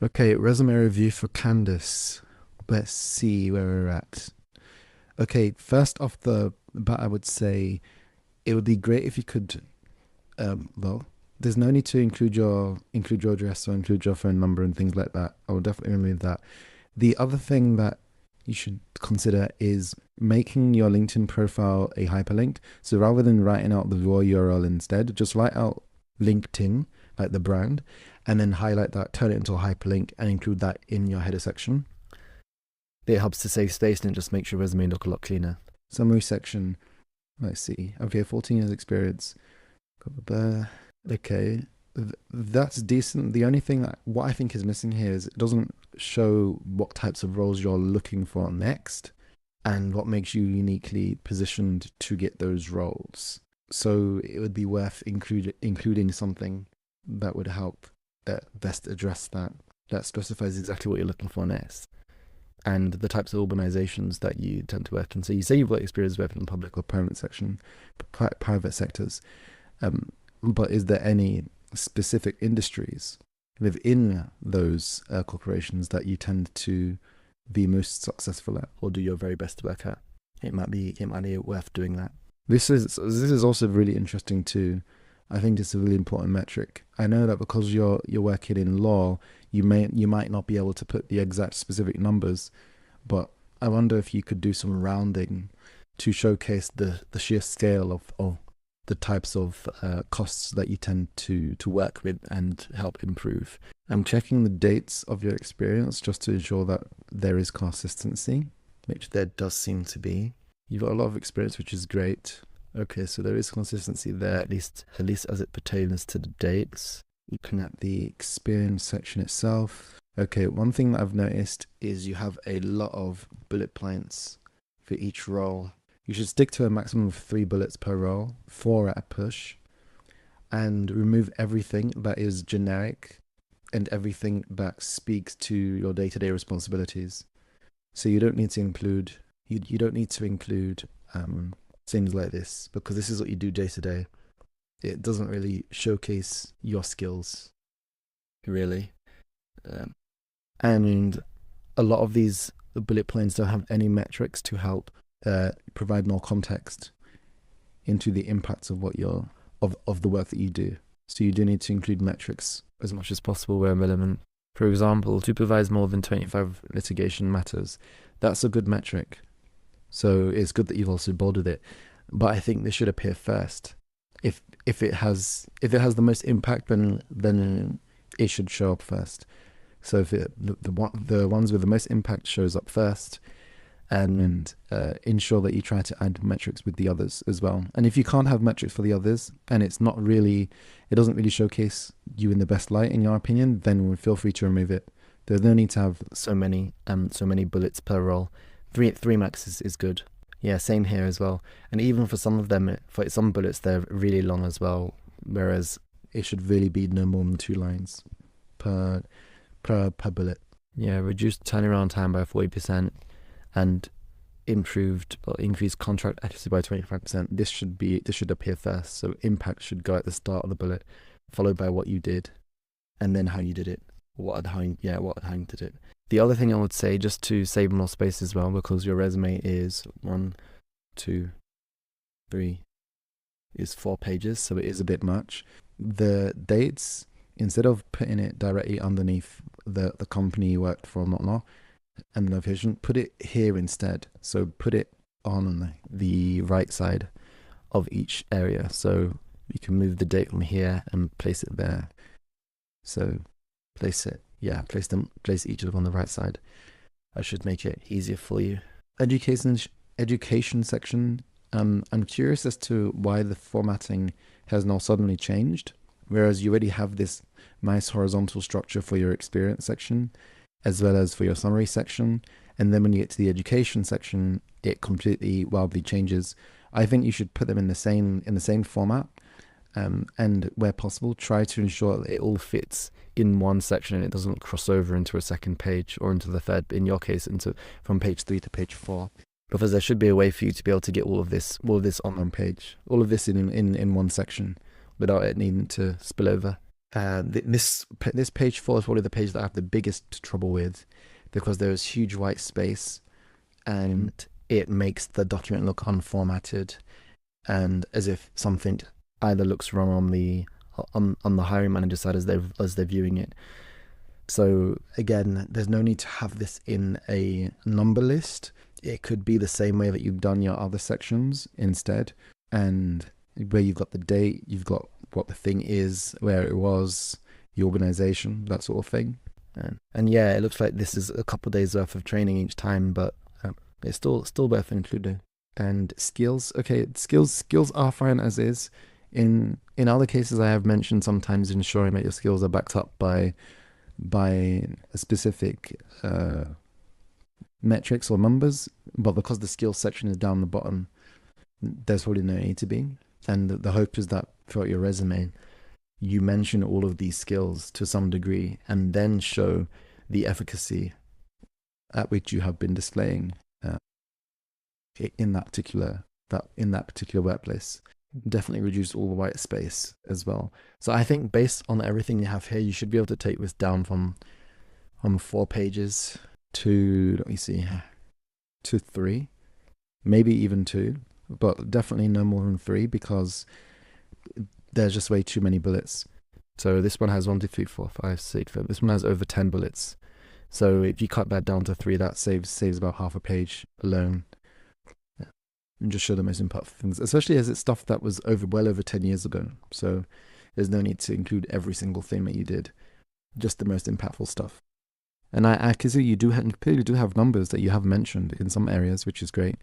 Okay, resume review for Candace. Let's see where we're at. Okay, first off the bat, I would say it would be great if you could. Well, there's no need to include your address or include your phone number and things like that. I will definitely remove that. The other thing that you should consider is making your LinkedIn profile a hyperlink. So rather than writing out the raw URL instead, just write out LinkedIn, like the brand, and then highlight that, turn it into a hyperlink, and include that in your header section. It helps to save space and it just makes your resume look a lot cleaner. Summary section. Let's see. Okay, 14 years experience. Okay, that's decent. The only thing that what I think is missing here is it doesn't show what types of roles you're looking for next and what makes you uniquely positioned to get those roles. So it would be worth including something that would help best address that specifies exactly what you're looking for next and the types of organizations that you tend to work in. So you say you've got experience working in public or private sectors, but is there any specific industries within those corporations that you tend to be most successful at or do your very best to work at? It might be worth doing that. This is also really interesting too. I think it's a really important metric. I know that because you're working in law, you might not be able to put the exact specific numbers, but I wonder if you could do some rounding to showcase the sheer scale of the types of costs that you tend to work with and help improve. I'm checking the dates of your experience just to ensure that there is consistency, which there does seem to be. You've got a lot of experience, which is great. Okay, so there is consistency there, at least as it pertains to the dates. Looking at the experience section itself. Okay, one thing that I've noticed is you have a lot of bullet points for each role. You should stick to a maximum of 3 bullets per role, 4 at a push, and remove everything that is generic and everything that speaks to your day-to-day responsibilities. So you don't need to include things like this because this is what you do day to day. It doesn't really showcase your skills, really. And a lot of these bullet points don't have any metrics to help provide more context into the impacts of what of the work that you do. So you do need to include metrics as much as possible where relevant. For example, supervise more than 25 litigation matters. That's a good metric. So it's good that you've also bolded it, but I think this should appear first. If it has the most impact, then it should show up first. So if the ones with the most impact shows up first, and ensure that you try to add metrics with the others as well. And if you can't have metrics for the others, and it doesn't really showcase you in the best light, in your opinion, then feel free to remove it. There's no need to have so many bullets per role. Three max is good. Yeah, same here as well. And even for some of them, for some bullets, they're really long as well. Whereas it should really be no more than 2 lines per bullet. Yeah, reduced turnaround time by 40%, and increased contract accuracy by 25%. This should appear first. So impact should go at the start of the bullet, followed by what you did, and then how you did it. How you did it. The other thing I would say, just to save more space as well, because your resume is 4 pages, so it is a bit much. The dates, instead of putting it directly underneath the company you worked for and whatnot, and the location, put it here instead. So put it on the right side of each area. So you can move the date from here and place it there. So place each of them on the right side. I should make it easier for you. Education section. I'm curious as to why the formatting has now suddenly changed, whereas you already have this nice horizontal structure for your experience section, as well as for your summary section. And then when you get to the education section, it completely wildly changes. I think you should put them in the same format. And where possible, try to ensure that it all fits in one section and it doesn't cross over into a second page or into the third, in your case, from page 3 to page 4. Because there should be a way for you to be able to get all of this on one page, all of this in one section, without it needing to spill over. This page 4 is probably the page that I have the biggest trouble with, because there is huge white space and it makes the document look unformatted and as if something either looks wrong on the hiring manager side as they're viewing it. So again, there's no need to have this in a number list. It could be the same way that you've done your other sections instead, and where you've got the date, you've got what the thing is, where it was, the organization, that sort of thing. And yeah, it looks like this is a couple of days worth of training each time, but it's still worth including. And skills, okay, skills are fine as is. In other cases, I have mentioned sometimes ensuring that your skills are backed up by a specific metrics or numbers, but because the skills section is down the bottom, there's probably no need to be. And the hope is that throughout your resume, you mention all of these skills to some degree, and then show the efficacy at which you have been displaying in that particular workplace. Definitely reduce all the white space as well. So I think based on everything you have here, you should be able to take this down from 4 pages to, let me see, to 3, maybe even 2, but definitely no more than 3, because there's just way too many bullets. So this one has 1, 2, 3, 4, 5, 6, 7. This one has over 10 bullets. So if you cut that down to 3, that saves about half a page alone. And just show the most impactful things, especially as it's stuff that was well over 10 years ago. So there's no need to include every single thing that you did, just the most impactful stuff. And I can see you clearly do have numbers that you have mentioned in some areas, which is great.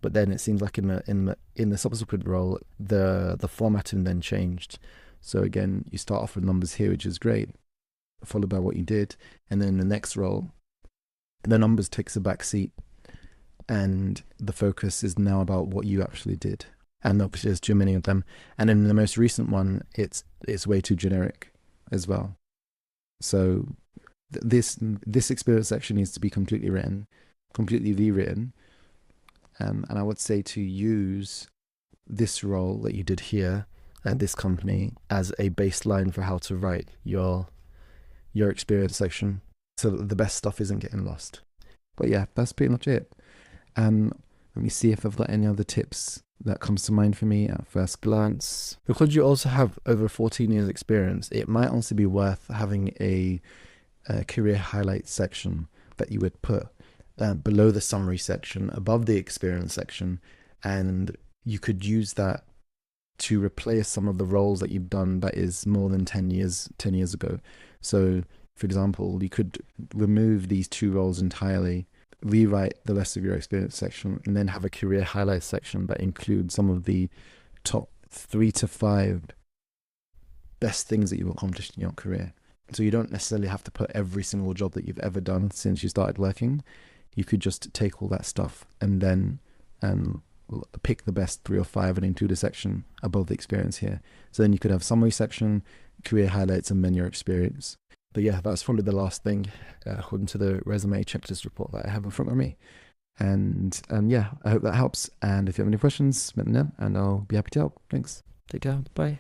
But then it seems like in the subsequent role, the formatting then changed. So again, you start off with numbers here, which is great, followed by what you did, and then in the next role, the numbers takes a back seat, and the focus is now about what you actually did. And obviously there's too many of them. And in the most recent one, it's way too generic as well. So this experience section needs to be completely rewritten. And I would say to use this role that you did here at this company as a baseline for how to write your experience section, so that the best stuff isn't getting lost. But yeah, that's pretty much it. Let me see if I've got any other tips that comes to mind for me at first glance. Because you also have over 14 years experience, it might also be worth having a career highlights section that you would put below the summary section, above the experience section, and you could use that to replace some of the roles that you've done that is more than 10 years ago. So, for example, you could remove these 2 roles entirely, rewrite the rest of your experience section, and then have a career highlights section that includes some of the top 3 to 5 best things that you've accomplished in your career. So you don't necessarily have to put every single job that you've ever done since you started working. You could just take all that stuff and then pick the best 3 or 5 and include a section above the experience here. So then you could have summary section, career highlights, and then your experience. But yeah, that's probably the last thing according to the resume checklist report that I have in front of me. And yeah, I hope that helps. And if you have any questions, let me know and I'll be happy to help. Thanks. Take care. Bye.